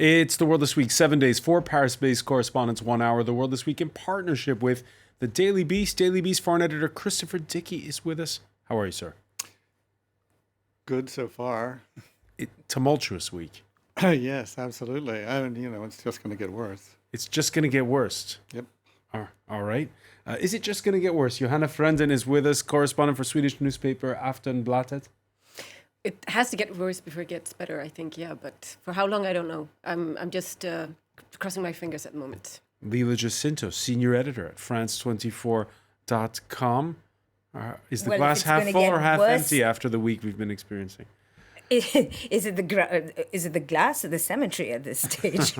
It's The World This Week, 7 days, 4 Paris-based correspondents, 1 hour. The World This Week in partnership with the Daily Beast. Daily Beast foreign editor Christopher Dickey is with us. How are you, sir? Good so far. Tumultuous week. Yes, absolutely. It's just going to get worse. It's just going to get worse. Yep. All right. Is it just going to get worse? Johanna Frenden is with us, correspondent for Swedish newspaper Aftonbladet. It has to get worse before it gets better, I think, yeah. But for how long, I don't know. I'm just crossing my fingers at the moment. Lila Jacinto, senior editor at France24.com. Is the glass half full or half empty after the week we've been experiencing? Is it the glass or the cemetery at this stage?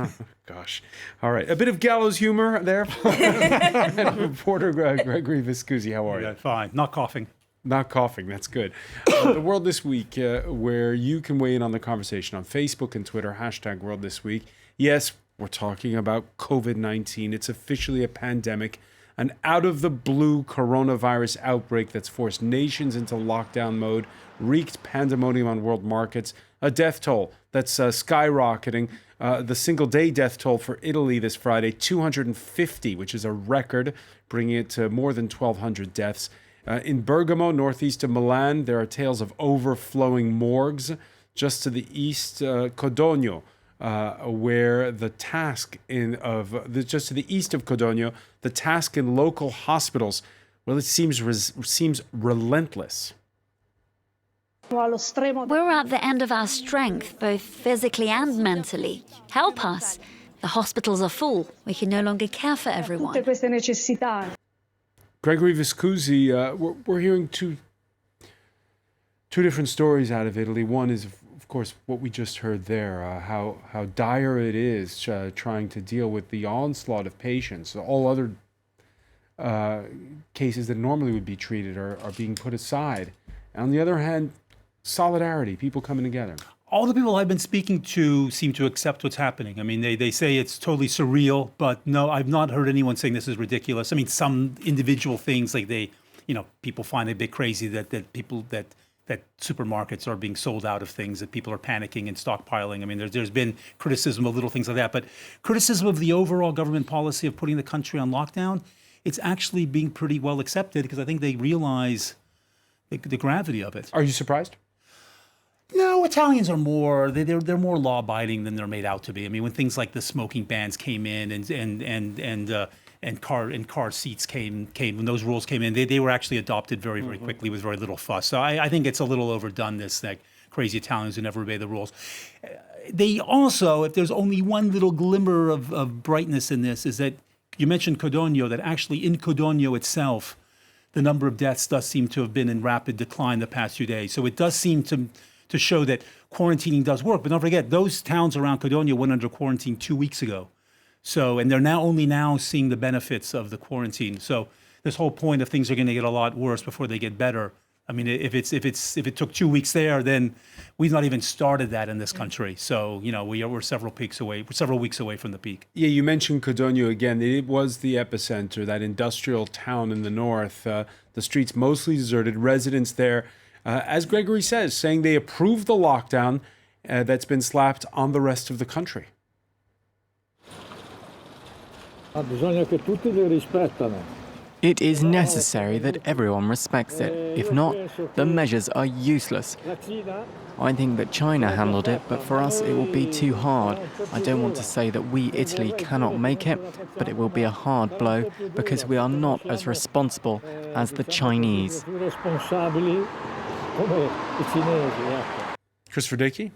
Gosh. All right. A bit of gallows humor there. Reporter Gregory Viscusi, how are you? Fine. Not coughing. Not coughing. That's good. The World This Week, where you can weigh in on the conversation on Facebook and Twitter, #World This Week. Yes, we're talking about COVID-19. It's officially a pandemic, an out-of-the-blue coronavirus outbreak that's forced nations into lockdown mode, wreaked pandemonium on world markets, a death toll that's skyrocketing. The single-day death toll for Italy this Friday, 250, which is a record, bringing it to more than 1,200 deaths. In Bergamo, northeast of Milan, there are tales of overflowing morgues. Just to the east, Codogno, where the task just to the east of Codogno, the task in local hospitals, well, it seems relentless. We're at the end of our strength, both physically and mentally. Help us. The hospitals are full. We can no longer care for everyone. Gregory Viscusi, we're hearing two different stories out of Italy. One is, of course, what we just heard there, how dire it is trying to deal with the onslaught of patients. All other cases that normally would be treated are being put aside. And on the other hand, solidarity, people coming together. All the people I've been speaking to seem to accept what's happening. I mean, they say it's totally surreal, but no, I've not heard anyone saying this is ridiculous. I mean, some individual things like people find it a bit crazy that supermarkets are being sold out of things, that people are panicking and stockpiling. I mean, there's been criticism of little things like that, but criticism of the overall government policy of putting the country on lockdown, it's actually being pretty well accepted because I think they realize the gravity of it. Are you surprised? No, Italians are more they're more law-abiding than they're made out to be. I mean, when things like the smoking bans came in and car seats came when those rules came in, they were actually adopted very, very quickly with very little fuss. So I think it's a little overdone, this like crazy Italians who never obey the rules. They also, if there's only one little glimmer of brightness in this, is that you mentioned Codogno, that actually in Codogno itself, the number of deaths does seem to have been in rapid decline the past few days. So it does seem to show that quarantining does work. But don't forget, those towns around Codogno went under quarantine 2 weeks ago. So, and they're only now seeing the benefits of the quarantine. So this whole point of things are going to get a lot worse before they get better. I mean, if it took 2 weeks there, then we've not even started that in this country. So, we're several weeks away from the peak. Yeah, you mentioned Codogno again. It was the epicenter, that industrial town in the north. The streets mostly deserted. Residents there, as Gregory says, saying they approve the lockdown that's been slapped on the rest of the country. It is necessary that everyone respects it. If not, the measures are useless. I think that China handled it, but for us it will be too hard. I don't want to say that we, Italy, cannot make it, but it will be a hard blow because we are not as responsible as the Chinese. Christopher Dickey?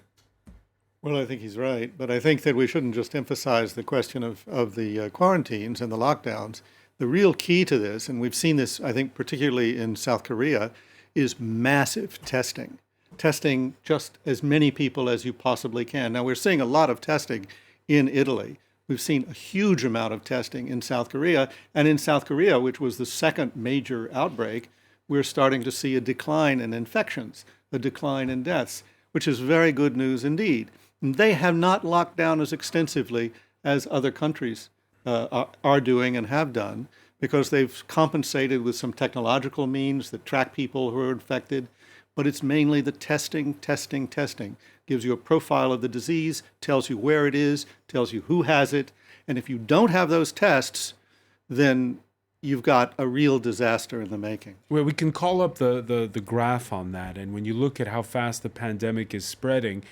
Well, I think he's right, but I think that we shouldn't just emphasize the question of the quarantines and the lockdowns. The real key to this, and we've seen this, I think, particularly in South Korea, is massive testing. Testing just as many people as you possibly can. Now, we're seeing a lot of testing in Italy. We've seen a huge amount of testing in South Korea. And in South Korea, which was the second major outbreak, we're starting to see a decline in infections, a decline in deaths, which is very good news indeed. And they have not locked down as extensively as other countries are doing and have done, because they've compensated with some technological means that track people who are infected. but it's mainly the testing, testing, testing. Gives you a profile of the disease, tells you where it is, tells you who has it. And if you don't have those tests, then you've got a real disaster in the making. Well, we can call up the graph on that. And when you look at how fast the pandemic is spreading,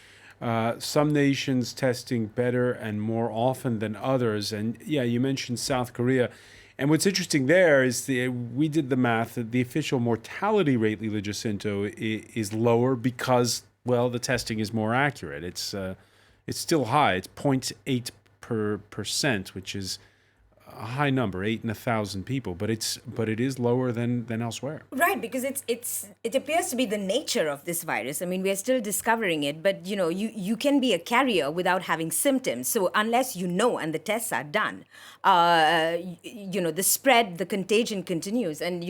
some nations testing better and more often than others. And yeah, you mentioned South Korea. And what's interesting there is we did the math that the official mortality rate, Lila Jacinto, is lower because, well, the testing is more accurate. It's still high. It's 0.8%, which is a high number, 8 in 1,000 people, but it is lower than elsewhere. Right, because it appears to be the nature of this virus. I mean, we are still discovering it, but you can be a carrier without having symptoms. So unless you know and the tests are done, the spread, the contagion continues. And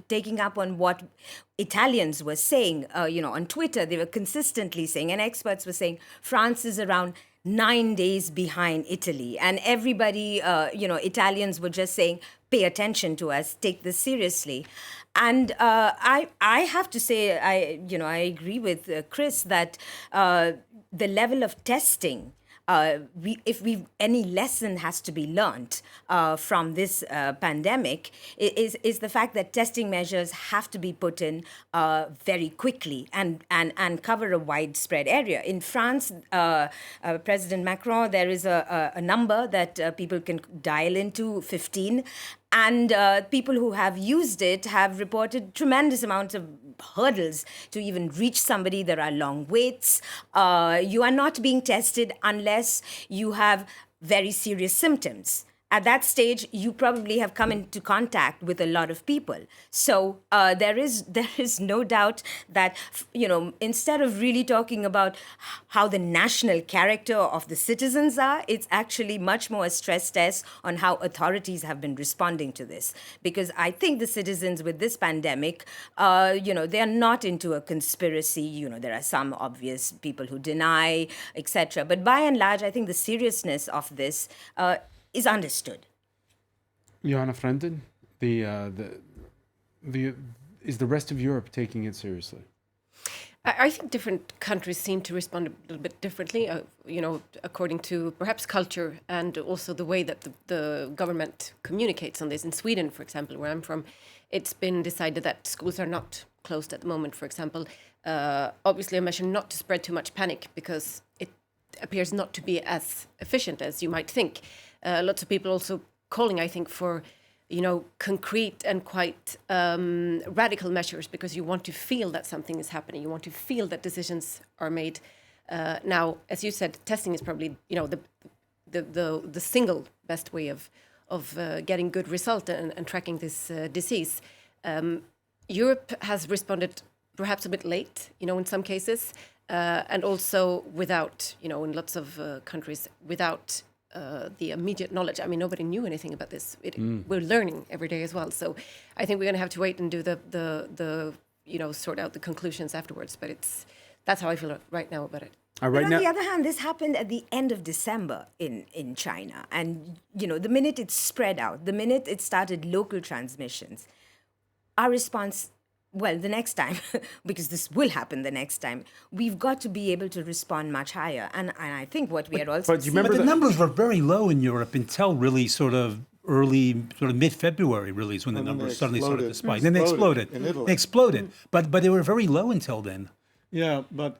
taking up on what Italians were saying, on Twitter, they were consistently saying, and experts were saying, France is around 9 days behind Italy. And everybody, Italians were just saying, pay attention to us, take this seriously. And I have to say, I agree with Chris that the level of testing, any lesson has to be learned from this pandemic, is the fact that testing measures have to be put in very quickly and cover a widespread area. In France, President Macron, there is a number that people can dial into, 15. And people who have used it have reported tremendous amounts of hurdles to even reach somebody. There are long waits. You are not being tested unless you have very serious symptoms. At that stage, you probably have come into contact with a lot of people. So there is no doubt that, instead of really talking about how the national character of the citizens are, it's actually much more a stress test on how authorities have been responding to this. Because I think the citizens with this pandemic, they are not into a conspiracy. There are some obvious people who deny, etc. But by and large, I think the seriousness of this is understood. Johanna Frenden, is the rest of Europe taking it seriously? I think different countries seem to respond a little bit differently, according to perhaps culture and also the way that the government communicates on this. In Sweden, for example, where I'm from, it's been decided that schools are not closed at the moment, for example. Obviously a measure not to spread too much panic because it appears not to be as efficient as you might think. Lots of people also calling, I think, for, concrete and quite radical measures because you want to feel that something is happening. You want to feel that decisions are made. Now, as you said, testing is probably, the single best way of getting good result and tracking this disease. Europe has responded perhaps a bit late, in some cases, and also without, in lots of countries, without the immediate knowledge. I mean, nobody knew anything about this. We're learning every day as well. So I think we're going to have to wait and do the sort out the conclusions afterwards. But that's how I feel right now about it. But on the other hand, this happened at the end of December in China. And, the minute it spread out, the minute it started local transmissions, our response, well, the next time, because this will happen the next time, we've got to be able to respond much higher. And I think what we are also But you remember the numbers were very low in Europe until really sort of mid-February, really, is when the numbers suddenly started to spike. Then they exploded. In Italy. They exploded. But they were very low until then. Yeah, but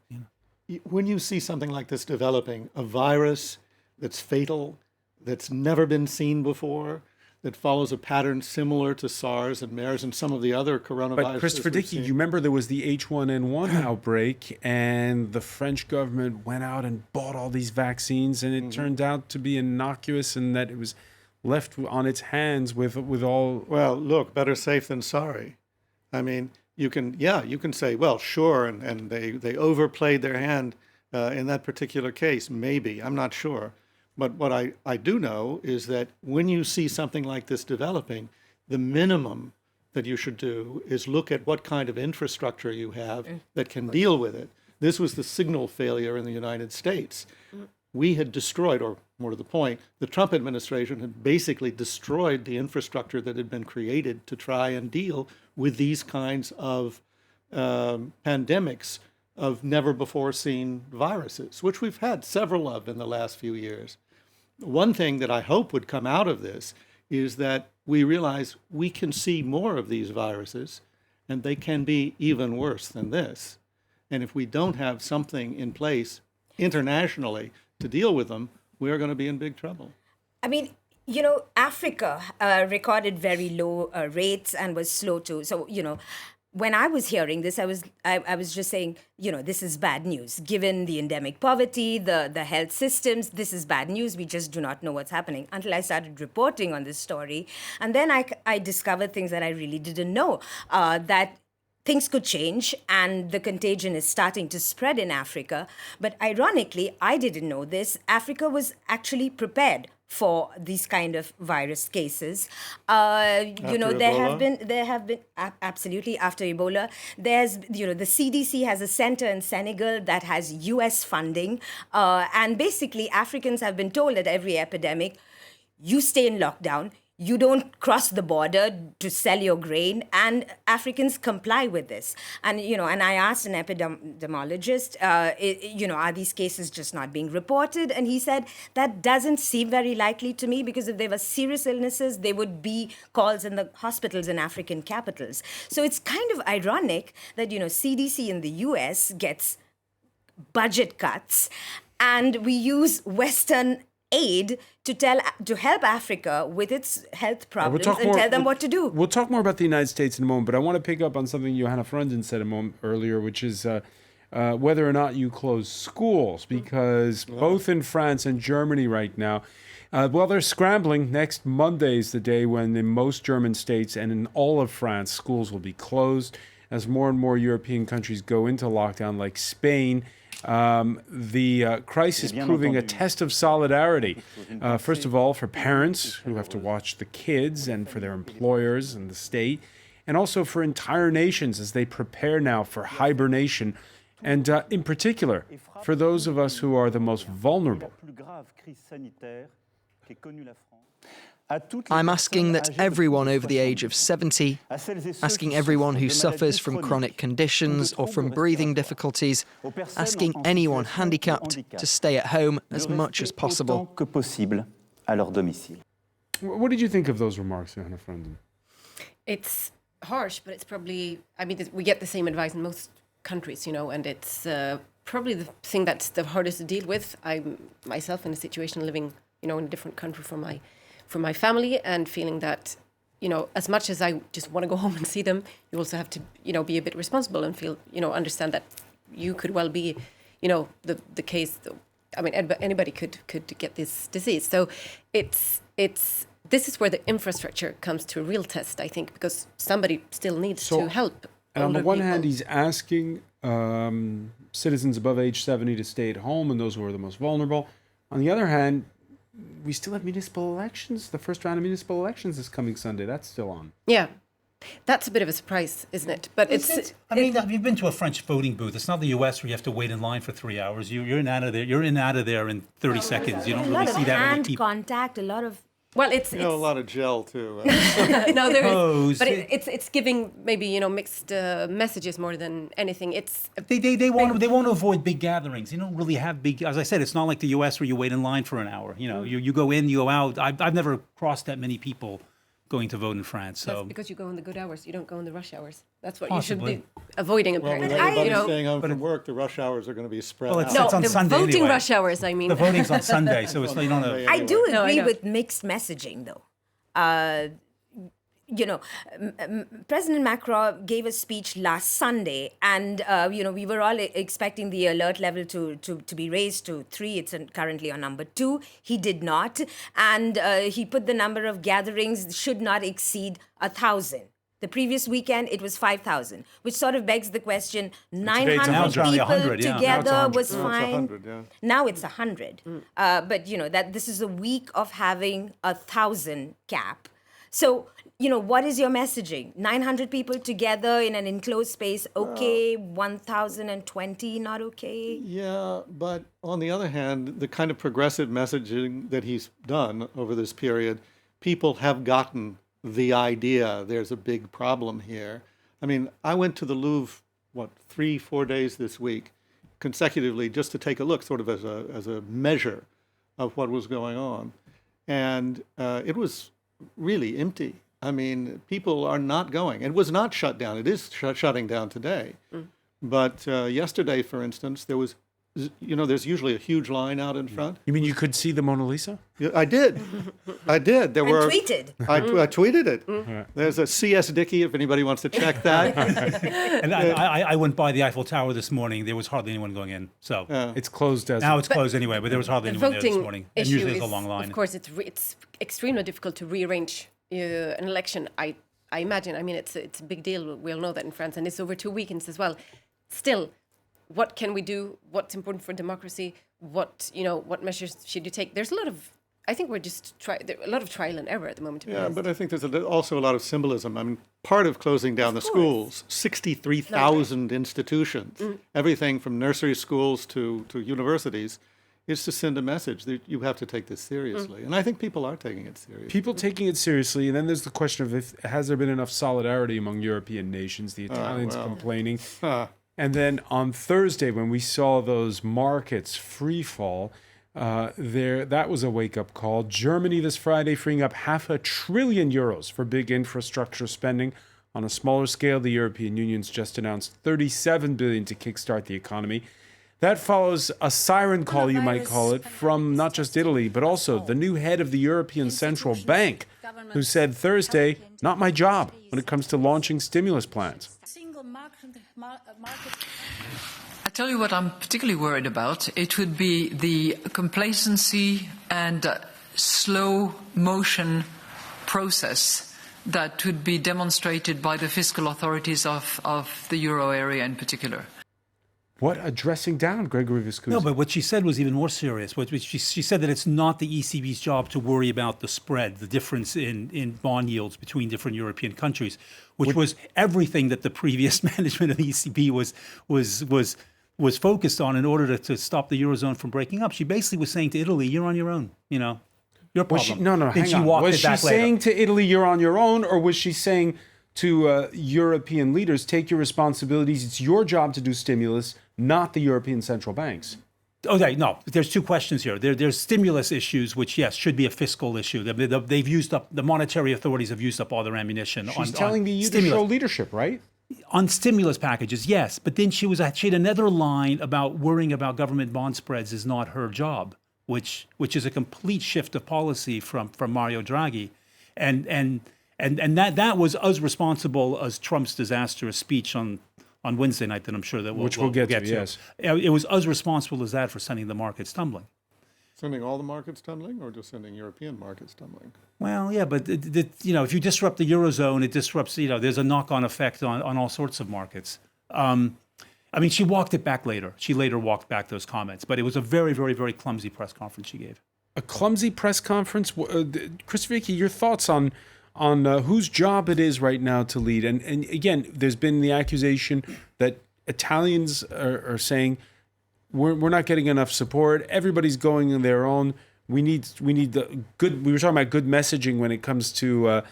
when you see something like this developing, a virus that's fatal, that's never been seen before, that follows a pattern similar to SARS and MERS and some of the other coronaviruses. But Christopher Dickey, you remember there was the H1N1 outbreak, and the French government went out and bought all these vaccines, and it turned out to be innocuous, and that it was left on its hands with all. Well, look, better safe than sorry. I mean, you can say, well, sure, and they overplayed their hand in that particular case. Maybe, I'm not sure. But what I do know is that when you see something like this developing, the minimum that you should do is look at what kind of infrastructure you have that can deal with it. This was the signal failure in the United States. We had destroyed, or more to the point, the Trump administration had basically destroyed the infrastructure that had been created to try and deal with these kinds of pandemics of never before seen viruses, which we've had several of in the last few years. One thing that I hope would come out of this is that we realize we can see more of these viruses and they can be even worse than this. And if we don't have something in place internationally to deal with them, we are going to be in big trouble. I mean, Africa recorded very low rates and was slow to. So, when I was hearing this, I was just saying, this is bad news. Given the endemic poverty, the health systems, this is bad news. We just do not know what's happening until I started reporting on this story. And then I discovered things that I really didn't know, that things could change and the contagion is starting to spread in Africa. But ironically, I didn't know this. Africa was actually prepared for these kind of virus cases. There have been absolutely after Ebola. There's, the CDC has a center in Senegal that has US funding. And basically Africans have been told at every epidemic, you stay in lockdown, you don't cross the border to sell your grain, and Africans comply with this. And, and I asked an epidemiologist, are these cases just not being reported? And he said, that doesn't seem very likely to me, because if there were serious illnesses, there would be calls in the hospitals in African capitals. So it's kind of ironic that, CDC in the US gets budget cuts, and we use Western aid to help Africa with its health problems and tell them what to do. We'll talk more about the United States in a moment, but I want to pick up on something Johanna Frunden said a moment earlier, which is whether or not you close schools, because both in France and Germany right now, they're scrambling. Next Monday is the day when in most German states and in all of France, schools will be closed as more and more European countries go into lockdown, like Spain. The crisis proving a test of solidarity. First of all, for parents who have to watch the kids, and for their employers and the state, and also for entire nations as they prepare now for hibernation, and in particular, for those of us who are the most vulnerable. I'm asking that everyone over the age of 70, asking everyone who suffers from chronic conditions or from breathing difficulties, asking anyone handicapped to stay at home as much as possible. What did you think of those remarks, Johanna Frunden? It's harsh, but it's probably, we get the same advice in most countries, and it's probably the thing that's the hardest to deal with. I'm myself in a situation living, in a different country from my family, and feeling that, as much as I just want to go home and see them, you also have to, be a bit responsible and feel, understand that you could well be, the case. Anybody could get this disease. So this is where the infrastructure comes to a real test, I think, because somebody still needs to help. And on the one hand, he's asking citizens above age 70 to stay at home, and those who are the most vulnerable. On the other hand, we still have municipal elections. The first round of municipal elections is coming Sunday. That's still on. Yeah. That's a bit of a surprise, isn't it? But you've been to a French voting booth. It's not the U.S. where you have to wait in line for 3 hours. You're in out of there. You're in out of there in 30 seconds. You don't really see that many people. Contact, a lot of. Well, it's a lot of gel too. No, there is, but it's giving maybe mixed messages more than anything. They want to avoid big gatherings. You don't really have big. As I said, it's not like the U.S. where you wait in line for an hour. You go in, you go out. I've never crossed that many people going to vote in France. So that's because you go in the good hours. You don't go in the rush hours. That's what Possibly. you should be avoiding. Apparently, with everybody staying home from work, the rush hours are going to be spread out. It's on the Sunday voting anyway. rush hours. I mean, the voting's on Sunday, so it's you don't know. I do agree with mixed messaging, though. President Macron gave a speech last Sunday, and we were all expecting the alert level to be raised to 3. It's currently on number 2. He did not, and he put the number of gatherings should not exceed 1,000. The previous weekend, it was 5,000, which sort of begs the question, 900 people together was fine. Now it's 100. But, that this is a week of having 1,000 cap. So, what is your messaging? 900 people together in an enclosed space, okay. 1,020, not okay? Yeah, but on the other hand, the kind of progressive messaging that he's done over this period, people have gotten the idea there's a big problem here. I mean, I went to the Louvre 3-4 days this week consecutively just to take a look, sort of as a measure of what was going on. And it was really empty. I mean, people are not going. It was not shut down. It is shutting down today. But yesterday, for instance, there was, there's usually a huge line out in front. You mean you could see the Mona Lisa? Yeah, I did. There were. Tweeted. I tweeted it. There's a C.S. Dickey if anybody wants to check that. And I went by the Eiffel Tower this morning. There was hardly anyone going in. So It's closed as now it's closed anyway, but there was hardly anyone there this morning. And issue usually there's a is, long line. Of course, it's extremely difficult to rearrange an election. I imagine. I mean, it's a big deal. We all know that in France, and it's over 2 weekends as well. Still, what can we do? What's important for democracy? What measures should you take? There's a lot of. I think we're just a lot of trial and error at the moment. To be honest. But I think there's also a lot of symbolism. I mean, part of closing down the schools, 63,000 institutions, everything from nursery schools to universities, is to send a message that you have to take this seriously. And I think people are taking it seriously. people taking it seriously, and then there's the question of has there been enough solidarity among European nations? The Italians complaining, and then on Thursday when we saw those markets free fall, that was a wake-up call. Germany this Friday freeing up €500 billion for big infrastructure spending. On a smaller scale, the European Union's just announced $37 billion to kickstart the economy. That follows a siren call, you might call it, from not just Italy, but also the new head of the European Central Bank, who said Thursday, not my job when it comes to launching stimulus plans. I tell you what I'm particularly worried about. It would be the complacency and slow motion process that would be demonstrated by the fiscal authorities of the euro area in particular. What a dressing down, Gregory Viscusi. No, but what she said was even more serious. She said that it's not the ECB's job to worry about the spread, the difference in bond yields between different European countries, which was everything that the previous management of the ECB was focused on in order to stop the Eurozone from breaking up. She basically was saying to Italy, you're on your own, your problem. Hang on. Was she saying to Italy, you're on your own, or was she saying to European leaders, take your responsibilities, it's your job to do stimulus, not the European central banks? Okay, no, there's two questions here. There's stimulus issues, which, yes, should be a fiscal issue. They've used up, the monetary authorities have used up all their ammunition. She's telling you to show leadership, right? On stimulus packages, yes. But then she had another line about worrying about government bond spreads is not her job, which is a complete shift of policy from Mario Draghi. And that was as responsible as Trump's disastrous speech on Wednesday night that I'm sure that we'll get to. Yes. It was as responsible as that for sending the markets tumbling. Sending all the markets tumbling, or just sending European markets tumbling? Well, yeah, but if you disrupt the Eurozone, it disrupts, there's a knock-on effect on all sorts of markets. She walked it back later. She later walked back those comments, but it was a very, very, very clumsy press conference she gave. A clumsy press conference? Christopher Vicky, your thoughts on whose job it is right now to lead? And again, there's been the accusation that Italians are saying, we're not getting enough support. Everybody's going in their own. We need the good. We were talking about good messaging when it comes to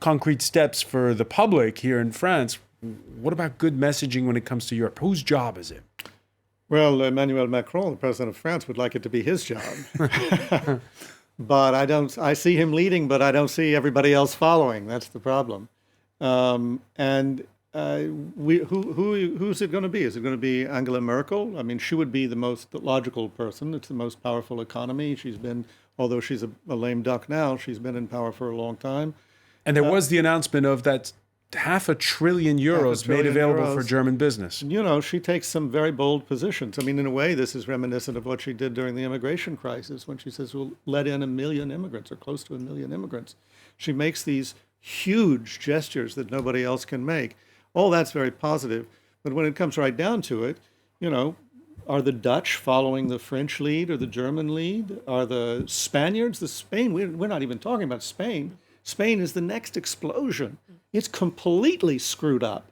concrete steps for the public here in France. What about good messaging when it comes to Europe? Whose job is it? Well, Emmanuel Macron, the president of France, would like it to be his job. But I see him leading, but I don't see everybody else following. That's the problem. Who's it going to be? Is it going to be Angela Merkel? I mean, she would be the most logical person. It's the most powerful economy. Although she's a lame duck now, she's been in power for a long time. And there was the announcement of that €500 billion made available for German business. She takes some very bold positions. I mean, in a way, this is reminiscent of what she did during the immigration crisis when she says we'll let in 1 million immigrants or close to 1 million immigrants. She makes these huge gestures that nobody else can make. All that's very positive. But when it comes right down to it, are the Dutch following the French lead or the German lead? Are the Spaniards, Spain? We're not even talking about Spain. Spain is the next explosion. It's completely screwed up.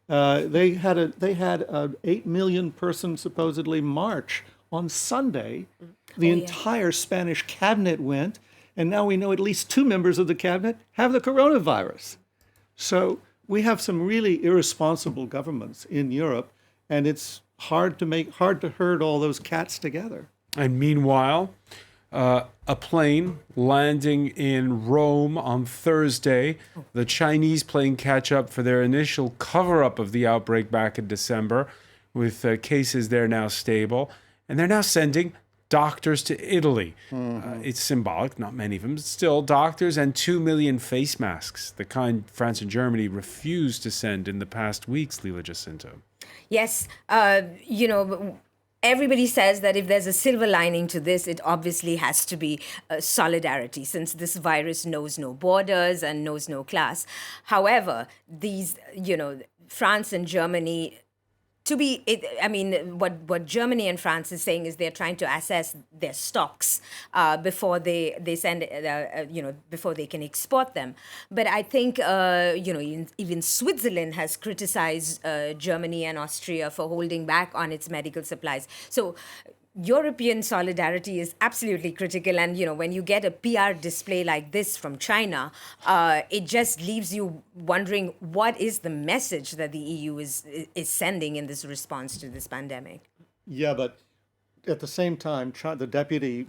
They had a 8 million person supposedly march on Sunday. The entire Spanish cabinet went, and now we know at least 2 members of the cabinet have the coronavirus. So we have some really irresponsible governments in Europe, and it's hard to herd all those cats together. And meanwhile, a plane landing in Rome on Thursday, the Chinese playing catch up for their initial cover-up of the outbreak back in December, with cases there now stable. And they're now sending doctors to Italy. It's symbolic, not many of them, but still doctors and 2 million face masks, the kind France and Germany refused to send in the past weeks, Lila Jacinto. Yes, everybody says that if there's a silver lining to this, it obviously has to be solidarity, since this virus knows no borders and knows no class. However, these, France and Germany, what Germany and France is saying is they're trying to assess their stocks before they send, before they can export them. But I think, even Switzerland has criticized Germany and Austria for holding back on its medical supplies. So European solidarity is absolutely critical. And, when you get a PR display like this from China, it just leaves you wondering what is the message that the EU is sending in this response to this pandemic. Yeah, but at the same time, the deputy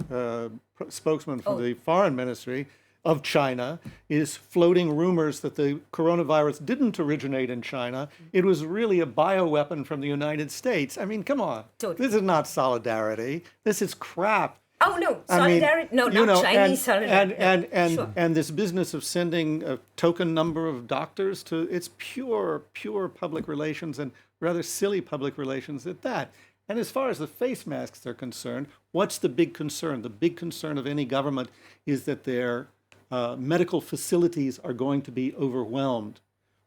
spokesman for the foreign ministry of China is floating rumors that the coronavirus didn't originate in China. It was really a bioweapon from the United States. I mean, come on. Totally. This is not solidarity. This is crap. Oh, no, solidarity. Not Chinese solidarity. And this business of sending a token number of doctors it's pure public relations, and rather silly public relations at that. And as far as the face masks are concerned, what's the big concern? The big concern of any government is that their medical facilities are going to be overwhelmed.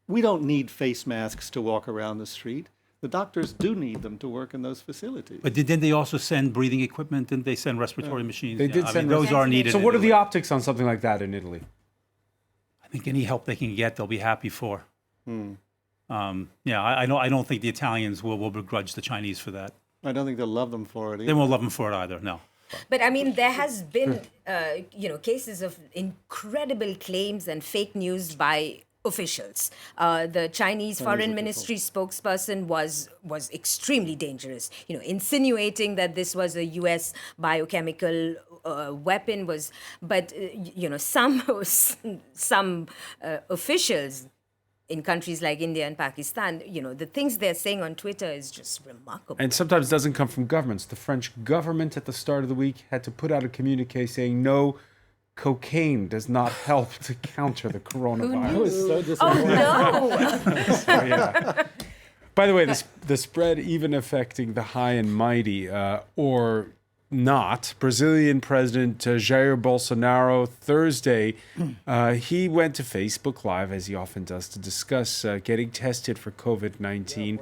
We don't need face masks to walk around the street. The doctors do need them to work in those facilities. But didn't they also send breathing equipment? Didn't they send respiratory machines? They did send those are needed. So in what are the Italy. optics on something like that in Italy? I think any help they can get, they'll be happy for. I don't think the Italians will begrudge the Chinese for that. I don't think they'll love them for it either. They won't love them for it either, no. But there has been, cases of incredible claims and fake news by officials. The Chinese Foreign Ministry spokesperson was extremely dangerous, insinuating that this was a U.S. biochemical weapon but some officials in countries like India and Pakistan, the things they're saying on Twitter is just remarkable. And sometimes it doesn't come from governments. The French government at the start of the week had to put out a communique saying no, cocaine does not help to counter the coronavirus. I was so disappointed. So, yeah. By the way, the spread even affecting the high and mighty, or not. Brazilian President Jair Bolsonaro, Thursday, he went to Facebook Live, as he often does, to discuss getting tested for COVID-19.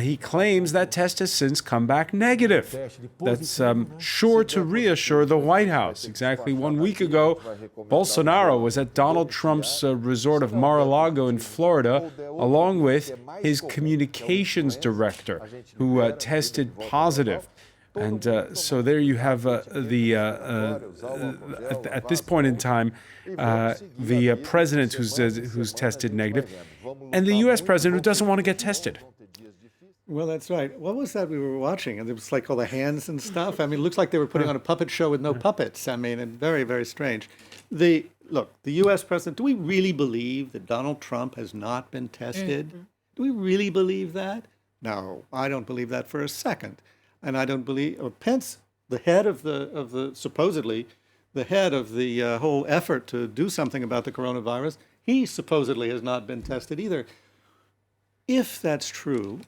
He claims that test has since come back negative. That's sure to reassure the White House. Exactly 1 week ago, Bolsonaro was at Donald Trump's resort of Mar-a-Lago in Florida, along with his communications director, who tested positive. And so there you have at this point in time, the president who's tested negative, and the U.S. president who doesn't want to get tested. Well, that's right. What was that we were watching? And it was like all the hands and stuff. I mean, it looks like they were putting on a puppet show with no puppets. I mean, and very, very strange. The U.S. president, do we really believe that Donald Trump has not been tested? Do we really believe that? No, I don't believe that for a second. And I don't believe Pence, the head of the supposedly the head of the whole effort to do something about the coronavirus, he supposedly has not been tested either. If that's true,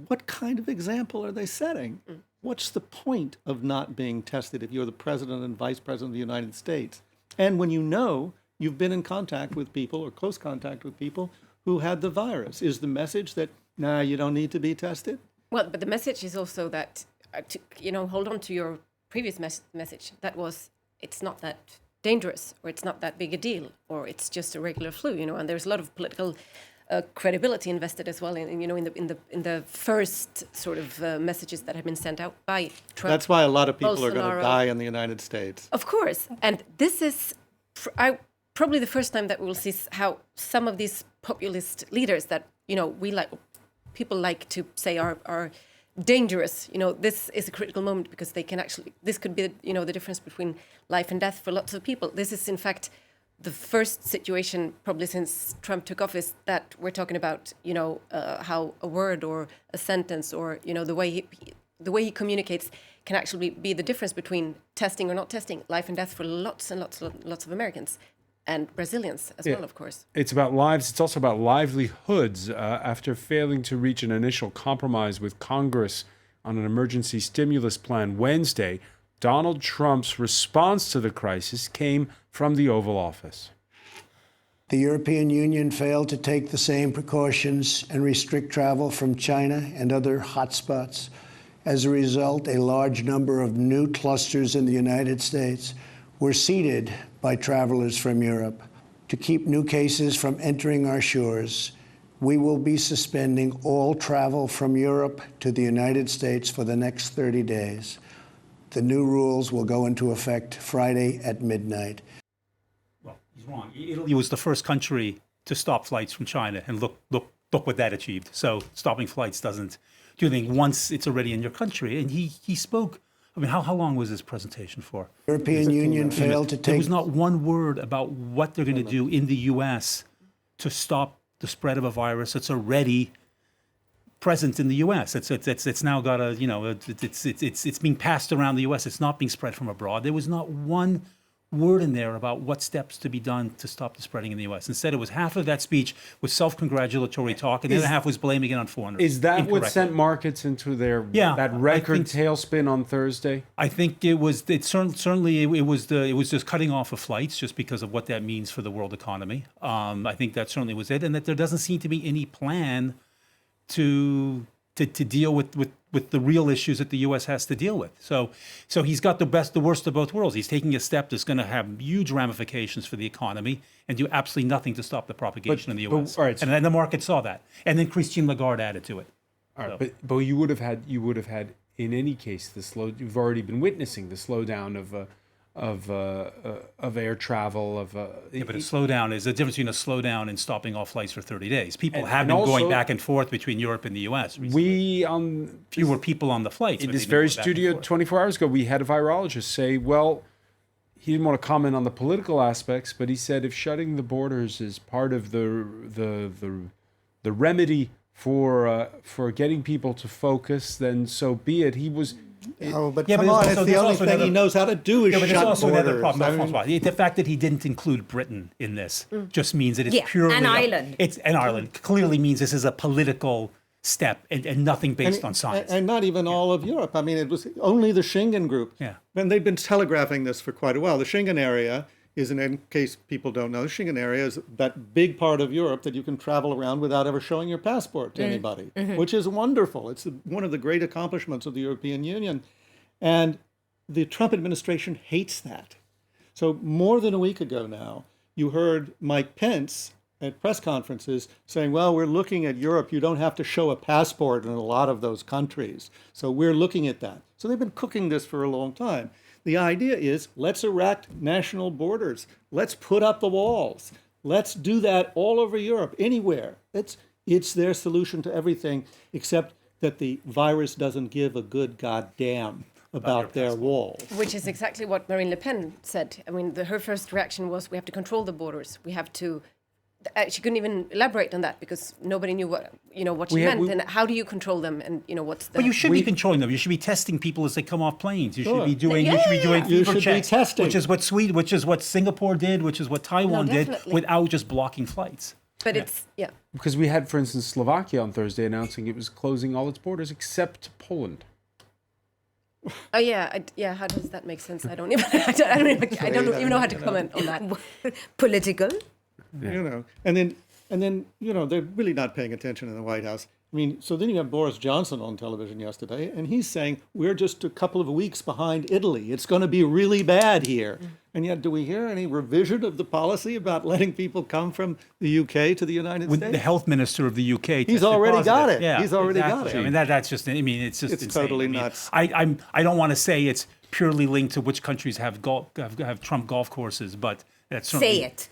what kind of example are they setting? What's the point of not being tested if you're the president and vice president of the United States? And when you've been in contact with people or close contact with people who had the virus, is the message that, nah, you don't need to be tested? Well, but the message is also that, hold on to your previous message. That was, it's not that dangerous, or it's not that big a deal, or it's just a regular flu, and there's a lot of political credibility invested as well in the first sort of messages that have been sent out by Trump. That's why a lot of people Bolsonaro are going to die in the United States. Of course. And this is, I probably the first time that we'll see how some of these populist leaders that, people like to say are dangerous. This is a critical moment because this could be, the difference between life and death for lots of people. This is, in fact, the first situation probably since Trump took office that we're talking about, how a word or a sentence or, the way he communicates can actually be the difference between testing or not testing, life and death for lots and lots of Americans and Brazilians as well, of course. It's about lives. It's also about livelihoods. After failing to reach an initial compromise with Congress on an emergency stimulus plan Wednesday, Donald Trump's response to the crisis came from the Oval Office. The European Union failed to take the same precautions and restrict travel from China and other hotspots. As a result, a large number of new clusters in the United States were seeded by travelers from Europe. To keep new cases from entering our shores, we will be suspending all travel from Europe to the United States for the next 30 days. The new rules will go into effect Friday at midnight. Well, he's wrong. Italy was the first country to stop flights from China, and look what that achieved. So stopping flights doesn't do anything once it's already in your country. And he spoke. I mean, how long was his presentation for? European Union failed to take. There was not one word about what they're going to do in the U.S. to stop the spread of a virus that's already present in the U.S. It's now got a, it's being passed around the U.S. It's not being spread from abroad. There was not one word in there about what steps to be done to stop the spreading in the U.S. Instead, it was half of that speech was self-congratulatory talk, and the other half was blaming it on foreigners. Is that what sent markets into that record tailspin on Thursday? I think it was. Certainly it was just cutting off of flights, just because of what that means for the world economy. I think that certainly was it, and that there doesn't seem to be any plan to deal with the real issues that the U.S. has to deal with. So he's got the worst of both worlds. He's taking a step that's going to have huge ramifications for the economy and do absolutely nothing to stop the propagation in the U.S. And then the market saw that, and then Christine Lagarde added to it. All right, but you would have had in any case you've already been witnessing the slowdown of air travel but a slowdown is the difference between a slowdown and stopping all flights for 30 days. People have been going back and forth between Europe and the U.S. recently. Fewer people on the flights. In this very studio 24 hours ago, we had a virologist say, well, he didn't want to comment on the political aspects, but he said if shutting the borders is part of the remedy for getting people to focus, then so be it. He was. But come on, it's the only thing he knows how to do is shut borders. The fact that he didn't include Britain in this just means that it's purely Ireland. Ireland clearly means this is a political step and nothing based on science. And not even all of Europe. I mean, it was only the Schengen group. Yeah. And they've been telegraphing this for quite a while. The Schengen area is, in case people don't know, the Schengen area is that big part of Europe that you can travel around without ever showing your passport to anybody, which is wonderful. It's one of the great accomplishments of the European Union. And the Trump administration hates that. So more than a week ago now, you heard Mike Pence at press conferences saying, well, we're looking at Europe. You don't have to show a passport in a lot of those countries. So we're looking at that. So they've been cooking this for a long time. The idea is, let's erect national borders. Let's put up the walls. Let's do that all over Europe, anywhere. It's their solution to everything, except that the virus doesn't give a good goddamn about their walls. Which is exactly what Marine Le Pen said. I mean, her first reaction was, we have to control the borders. We have to. She couldn't even elaborate on that because nobody knew what she meant, and how do you control them, and what's the. But you should be controlling them. You should be testing people as they come off planes. You should be doing. You should be doing fever checks, which is what which is what Singapore did, which is what Taiwan did, without just blocking flights. But it's because we had, for instance, Slovakia on Thursday announcing it was closing all its borders except Poland. Oh yeah. How does that make sense? I don't even know how to comment on that. Political. And then they're really not paying attention in the White House. I mean, so then you have Boris Johnson on television yesterday, and he's saying we're just a couple of weeks behind Italy. It's going to be really bad here. And yet, do we hear any revision of the policy about letting people come from the UK to the United States? The health minister of the UK, he's already got it. Yeah, he's already got it. I mean, that's just. I mean, it's just. It's insane. totally nuts. I don't want to say it's purely linked to which countries have Trump golf courses, but that's certainly. Say it.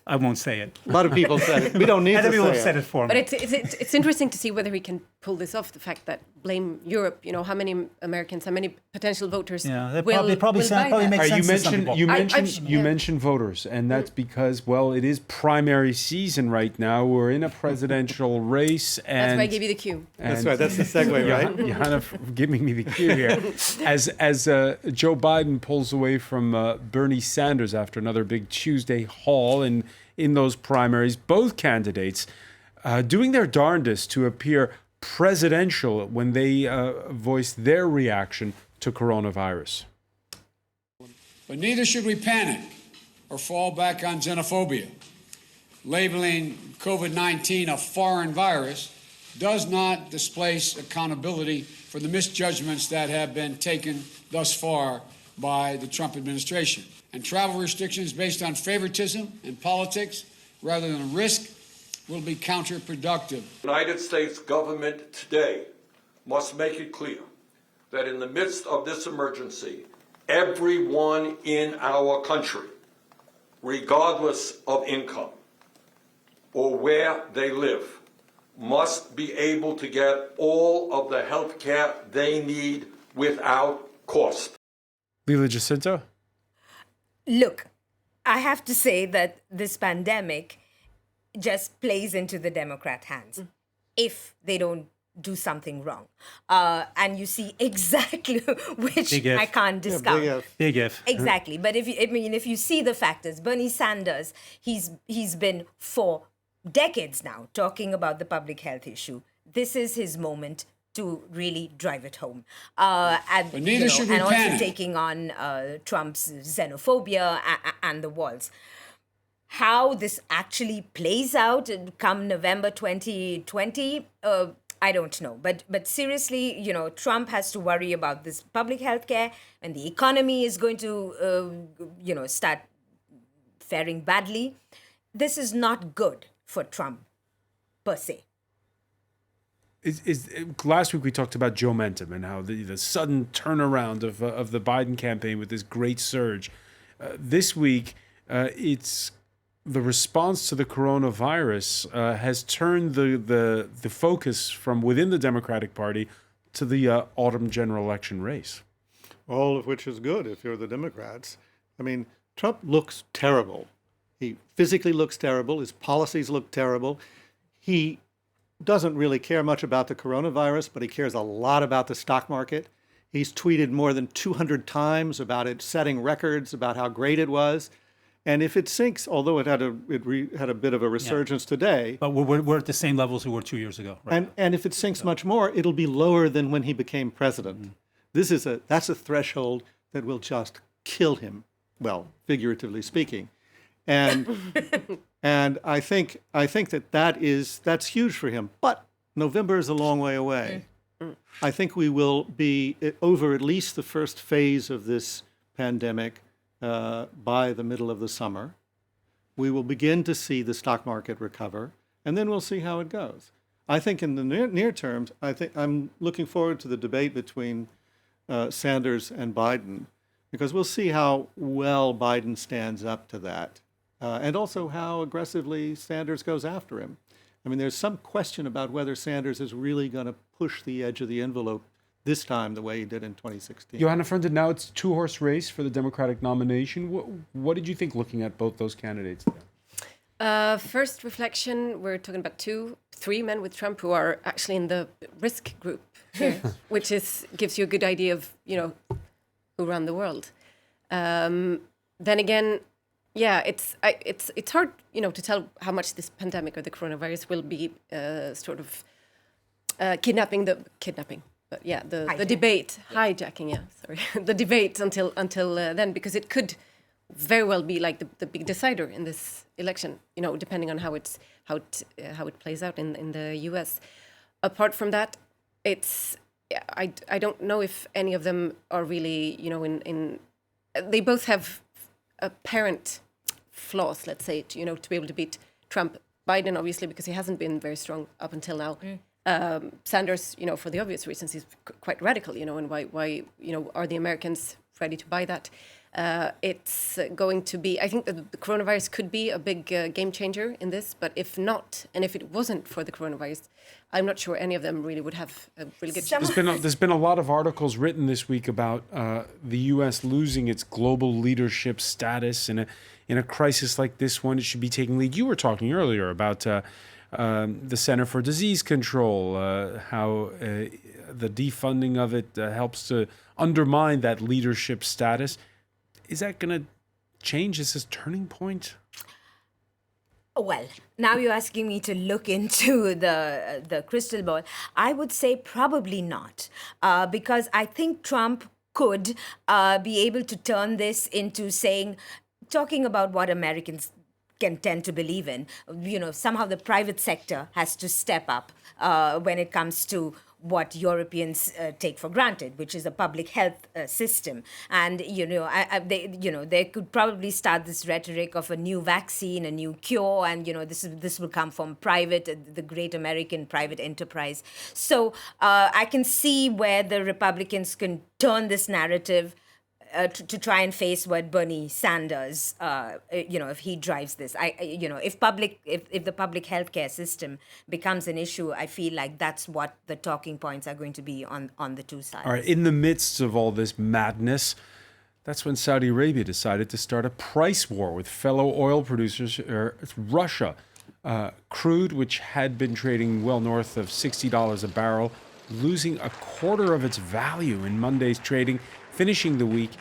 I won't say it. A lot of people said it. We don't need to Other people say have said it for me. But it's interesting to see whether he can pull this off. The fact that blame Europe, how many Americans, how many potential voters Yeah, will probably buy that. makes sense to some people. You mentioned voters, and that's because, well, it is primary season right now. We're in a presidential race, and That's why I gave you the cue. That's right. That's the segue, right? Johanna giving me the cue here. As Joe Biden pulls away from Bernie Sanders after another big Tuesday haul in those primaries, both candidates doing their darndest to appear presidential when they voice their reaction to coronavirus. But neither should we panic or fall back on xenophobia. Labeling COVID-19 a foreign virus does not displace accountability for the misjudgments that have been taken thus far by the Trump administration. And travel restrictions based on favoritism and politics rather than risk will be counterproductive. The United States government today must make it clear that in the midst of this emergency, everyone in our country, regardless of income or where they live, must be able to get all of the health care they need without cost. Leila Jacinto? Look, I have to say that this pandemic just plays into the Democrat hands if they don't do something wrong. And you see exactly which I can't discount. Big if. Exactly. But if you see the factors, Bernie Sanders, he's been for decades now talking about the public health issue. This is his moment to really drive it home. And also taking on Trump's xenophobia and the walls. How this actually plays out come November 2020, I don't know. But seriously, Trump has to worry about this public health care, and the economy is going to, start faring badly. This is not good for Trump, per se. Last week we talked about Joe-mentum and how the sudden turnaround of the Biden campaign with this great surge. This week, it's the response to the coronavirus has turned the focus from within the Democratic Party to the autumn general election race. All of which is good if you're the Democrats. I mean, Trump looks terrible. He physically looks terrible. His policies look terrible. He doesn't really care much about the coronavirus, but he cares a lot about the stock market. He's tweeted more than 200 times about it setting records, about how great it was. And if it sinks, although it had a bit of a resurgence today. But we're at the same levels we were 2 years ago. Right? And if it sinks much more, it'll be lower than when he became president. That's a threshold that will just kill him, well, figuratively speaking. And and I think that's huge for him. But November is a long way away. I think we will be over at least the first phase of this pandemic by the middle of the summer. We will begin to see the stock market recover, and then we'll see how it goes. I think in the near term, I'm looking forward to the debate between Sanders and Biden, because we'll see how well Biden stands up to that. And also how aggressively Sanders goes after him. I mean, there's some question about whether Sanders is really going to push the edge of the envelope this time the way he did in 2016. Johanna Fronted, now it's a two-horse race for the Democratic nomination. What did you think looking at both those candidates? First reflection, we're talking about 3 men with Trump who are actually in the risk group here, which gives you a good idea of, who run the world. Then again, yeah, it's hard, to tell how much this pandemic or the coronavirus will be sort of kidnapping, but yeah, the debate, hijacking, yeah, sorry, the debate until then, because it could very well be like the big decider in this election, depending on how it plays out in the U.S. Apart from that, I don't know if any of them are really, they both have apparent flaws, let's say, to be able to beat Trump. Biden, obviously, because he hasn't been very strong up until now. Sanders, for the obvious reasons, he's quite radical, and why are the Americans ready to buy that? it's going to be, I think that the coronavirus could be a big game changer in this, but if not, and if it wasn't for the coronavirus, I'm not sure any of them really would have a really good chance. There's been a lot of articles written this week about the U.S. losing its global leadership status in a crisis like this one. It should be taking lead. You were talking earlier about the Center for Disease Control, how the defunding of it helps to undermine that leadership status. Is that going to change? Is this a turning point? Well, now you're asking me to look into the crystal ball. I would say probably not, because I think Trump could be able to turn this into talking about what Americans can tend to believe in. Somehow the private sector has to step up when it comes to what Europeans take for granted, which is a public health system. And, they could probably start this rhetoric of a new vaccine, a new cure, and, this will come from the great American private enterprise. So I can see where the Republicans can turn this narrative to try and face what Bernie Sanders, if he drives this. If the public healthcare system becomes an issue, I feel like that's what the talking points are going to be on the two sides. All right, in the midst of all this madness, that's when Saudi Arabia decided to start a price war with fellow oil producers, Russia. Crude, which had been trading well north of $60 a barrel, losing a quarter of its value in Monday's trading, finishing the week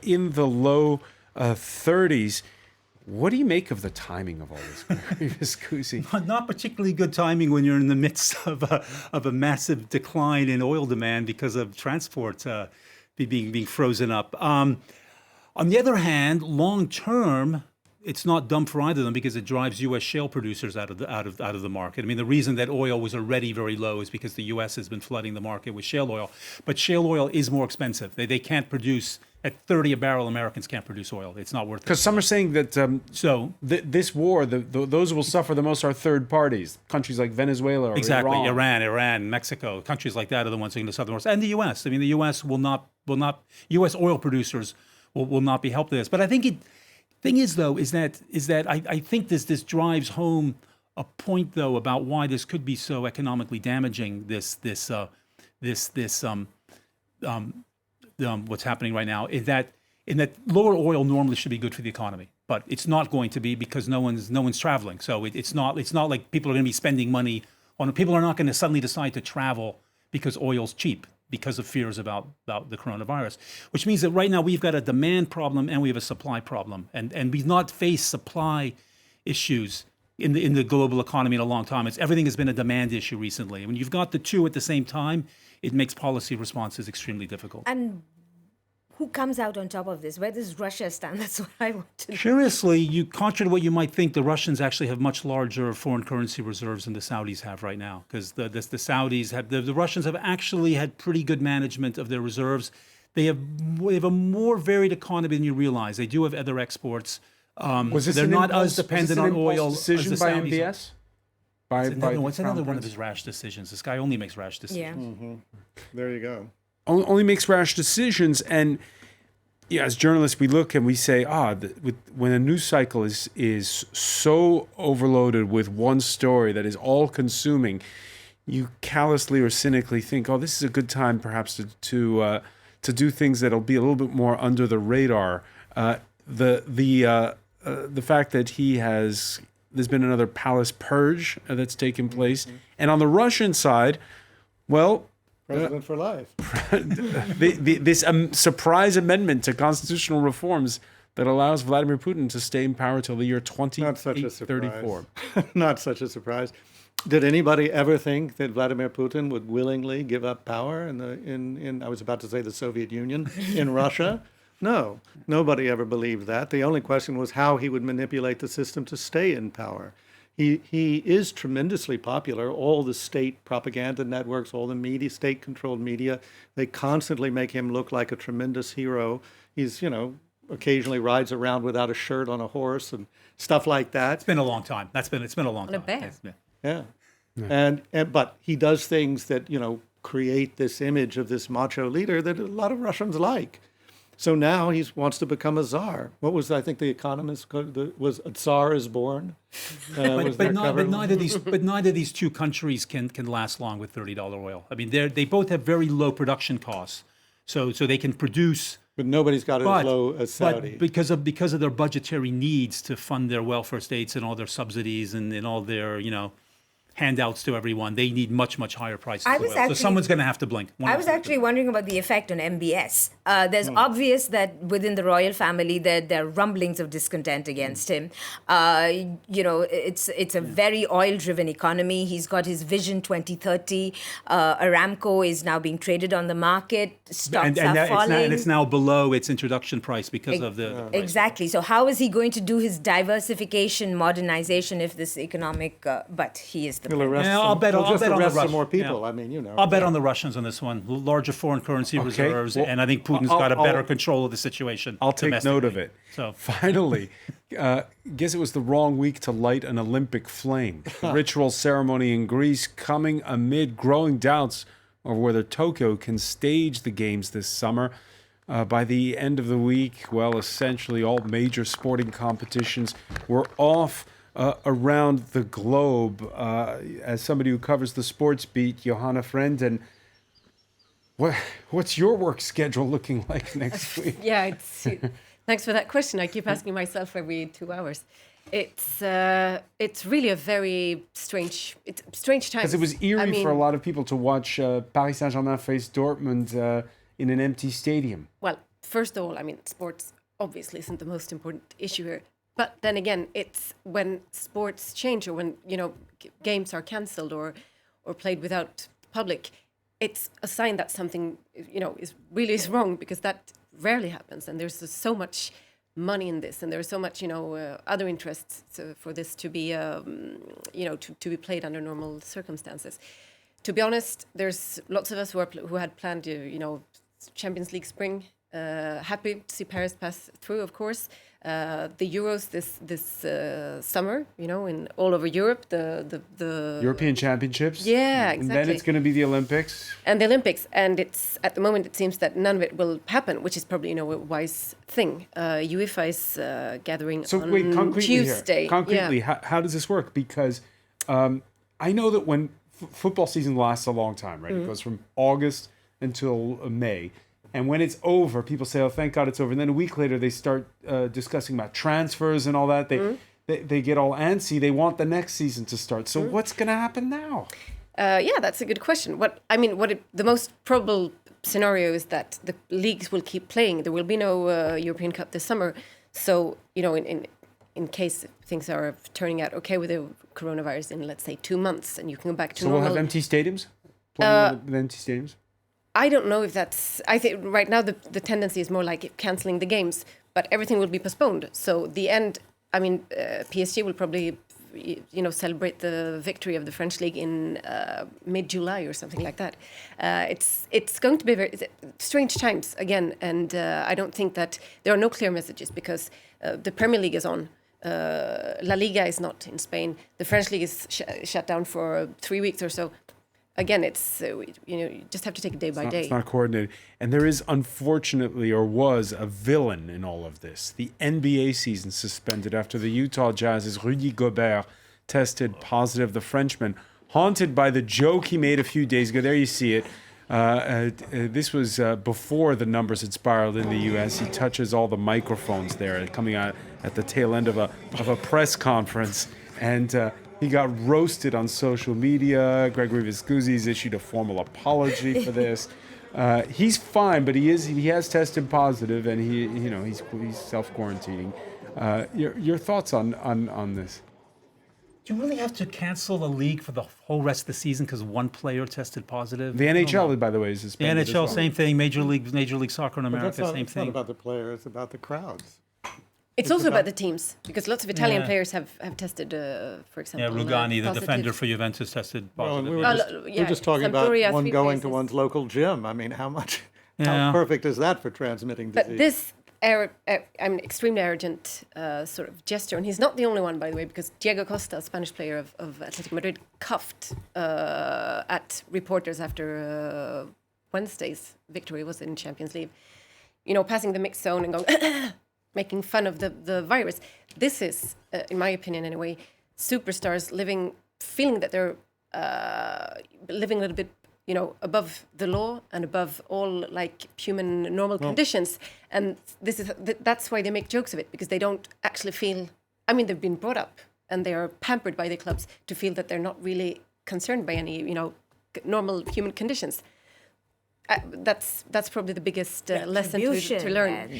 in the low 30s. What do you make of the timing of all this, Kusi? Not particularly good timing when you're in the midst of a massive decline in oil demand because of transport being frozen up. On the other hand, long term, it's not dumb for either of them because it drives U.S. shale producers out of the market. I mean, the reason that oil was already very low is because the U.S. has been flooding the market with shale oil. But shale oil is more expensive. They can't produce at 30 a barrel. Americans can't produce oil. It's not worth it. Because some are saying that this war, those who will suffer the most are third parties, countries like Venezuela or exactly Iran. Iran, Mexico, countries like that are the ones who are going to suffer the most, and the U.S. I mean, the U.S. will not. U.S. oil producers will not be helped with this. But I think Thing is, though, is that I think this drives home a point, though, about why this could be so economically damaging. What's happening right now is that lower oil normally should be good for the economy, but it's not going to be because no one's traveling. So it's not like people are going to be spending money on. People are not going to suddenly decide to travel because oil's cheap, because of fears about the coronavirus, which means that right now we've got a demand problem and we have a supply problem. And we've not faced supply issues in the global economy in a long time. Everything has been a demand issue recently. When you've got the two at the same time, it makes policy responses extremely difficult. And who comes out on top of this? Where does Russia stand? That's what I want to know. Curiously, contrary to what you might think, the Russians actually have much larger foreign currency reserves than the Saudis have right now, because the Saudis have the Russians have actually had pretty good management of their reserves. They have a more varied economy than you realize. They do have other exports. They're not as dependent on oil decision as the by Saudis. MBS? It's another one of his rash decisions. This guy only makes rash decisions. Yeah. Mm-hmm. There you go. Only makes rash decisions, and as journalists we look and we say, when a news cycle is so overloaded with one story that is all consuming, you callously or cynically think, this is a good time perhaps to do things that'll be a little bit more under the radar. The fact that there's been another palace purge that's taken place, and on the Russian side, President for life. This surprise amendment to constitutional reforms that allows Vladimir Putin to stay in power till the year 2034. Not such a surprise. Did anybody ever think that Vladimir Putin would willingly give up power in I was about to say the Soviet Union, in Russia? No, nobody ever believed that. The only question was how he would manipulate the system to stay in power. He is tremendously popular. All the state propaganda networks, all the media, state-controlled media, they constantly make him look like a tremendous hero. He's, occasionally rides around without a shirt on a horse and stuff like that. It's been a long time. It's been a long time. On a bear. Yeah. But he does things that, create this image of this macho leader that a lot of Russians like. So now he wants to become a czar. What was, I think, the Economist was a czar is born. But neither of these two countries can last long with $30 oil. I mean, they both have very low production costs, so they can produce. But nobody's got it as low as Saudi. But because of their budgetary needs to fund their welfare states and all their subsidies and all their handouts to everyone, they need much higher prices of oil. So someone's going to have to blink. I was actually wondering about the effect on MBS. There's obvious that within the royal family there are rumblings of discontent against him. It's a very oil-driven economy. He's got his Vision 2030. Aramco is now being traded on the market. Stocks are falling. And it's now below its introduction price because of the price. Exactly. So how is he going to do his diversification, modernization if this economic? But he is the. I'll bet on the more people. Yeah. I mean, I'll bet on the Russians on this one. Larger foreign currency reserves, and I think Putin's got a better control of the situation. I'll take note of it. So finally, guess it was the wrong week to light an Olympic flame. The ritual ceremony in Greece coming amid growing doubts over whether Tokyo can stage the games this summer. By the end of the week, well, essentially all major sporting competitions were off. Around the globe, as somebody who covers the sports beat, Johanna Frenden, what's your work schedule looking like next week? Yeah, thanks for that question. I keep asking myself every 2 hours. It's really a very strange time. Because it was eerie for a lot of people to watch Paris Saint-Germain face Dortmund in an empty stadium. Well, first of all, sports obviously isn't the most important issue here. But then again, it's when sports change or when, games are cancelled or played without public, it's a sign that something, is wrong, because that rarely happens. And there's so much money in this, and there's so much, other interests for this to be, to be played under normal circumstances. To be honest, there's lots of us who had planned, Champions League spring. Happy to see Paris pass through, of course. The Euros this summer, in all over Europe, the European Championships. Yeah, exactly. And then it's going to be the Olympics. And the Olympics, and it's at the moment it seems that none of it will happen, which is probably a wise thing. UEFA is gathering on Tuesday. Concretely, how does this work? Because I know that when football season lasts a long time, right? It goes from August until May. And when it's over, people say, "Oh, thank God it's over." And then a week later, they start discussing about transfers and all that. They get all antsy. They want the next season to start. So what's going to happen now? That's a good question. The most probable scenario is that the leagues will keep playing. There will be no European Cup this summer. So in case things are turning out okay with the coronavirus in, let's say, 2 months, and you can go back to normal. So we'll have empty stadiums. Playing with empty stadiums. I don't know if that's. I think right now the tendency is more like cancelling the games, but everything will be postponed. So the end. PSG will probably, celebrate the victory of the French league in mid-July or something like that. It's going to be very strange times again, and I don't think that there are no clear messages because the Premier League is on. La Liga is not in Spain. The French league is shut down for 3 weeks or so. Again, it's, you just have to take it day by day. It's not coordinated. And there is, unfortunately, or was, a villain in all of this. The NBA season suspended after the Utah Jazz's Rudy Gobert tested positive. The Frenchman, haunted by the joke he made a few days ago. There you see it. This was before the numbers had spiraled in the U.S. He touches all the microphones there, coming out at the tail end of a press conference. And he got roasted on social media. Gregory Viscuzzi's issued a formal apology for this. He's fine, but he has tested positive, and he's self-quarantining. Your thoughts on this? Do you really have to cancel a league for the whole rest of the season because one player tested positive? The NHL, by the way, is suspended. The NHL, same thing. Major League Soccer in America, same thing. It's not about the player; it's about the crowds. It's also about the teams, because lots of Italian players have tested, for example. Yeah, Rugani, the defender for Juventus, tested positive. We're just talking about one going to one's local gym. How perfect is that for transmitting disease? But this extremely arrogant sort of gesture, and he's not the only one, by the way, because Diego Costa, a Spanish player of Atletico Madrid, coughed at reporters after Wednesday's victory was in Champions League. passing the mixed zone and going, making fun of the virus. This is, in my opinion anyway, superstars feeling that they're living a little bit, above the law and above all like human normal conditions. And that's why they make jokes of it, because they don't actually feel, they've been brought up and they are pampered by the clubs to feel that they're not really concerned by any, normal human conditions. That's probably the biggest lesson to learn.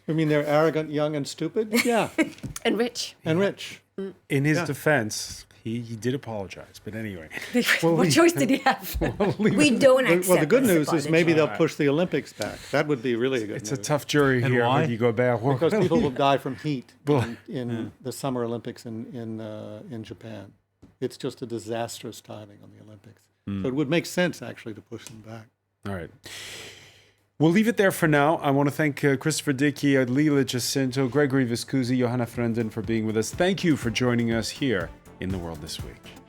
You mean they're arrogant, young, and stupid? Yeah. And rich. And rich. In his defense, he did apologize. But anyway. What choice did he have? We don't accept. Well, the good news apology. is maybe they'll push the Olympics back. That would be really a good It's news. a tough jury And here why? when you go back. Because people will die from heat in the Summer Olympics in Japan. It's just a disastrous timing on the Olympics. So it would make sense, actually, to push them back. All right. We'll leave it there for now. I want to thank Christopher Dickey, Leila Jacinto, Gregory Viscusi, Johanna Frenden for being with us. Thank you for joining us here in The World This Week.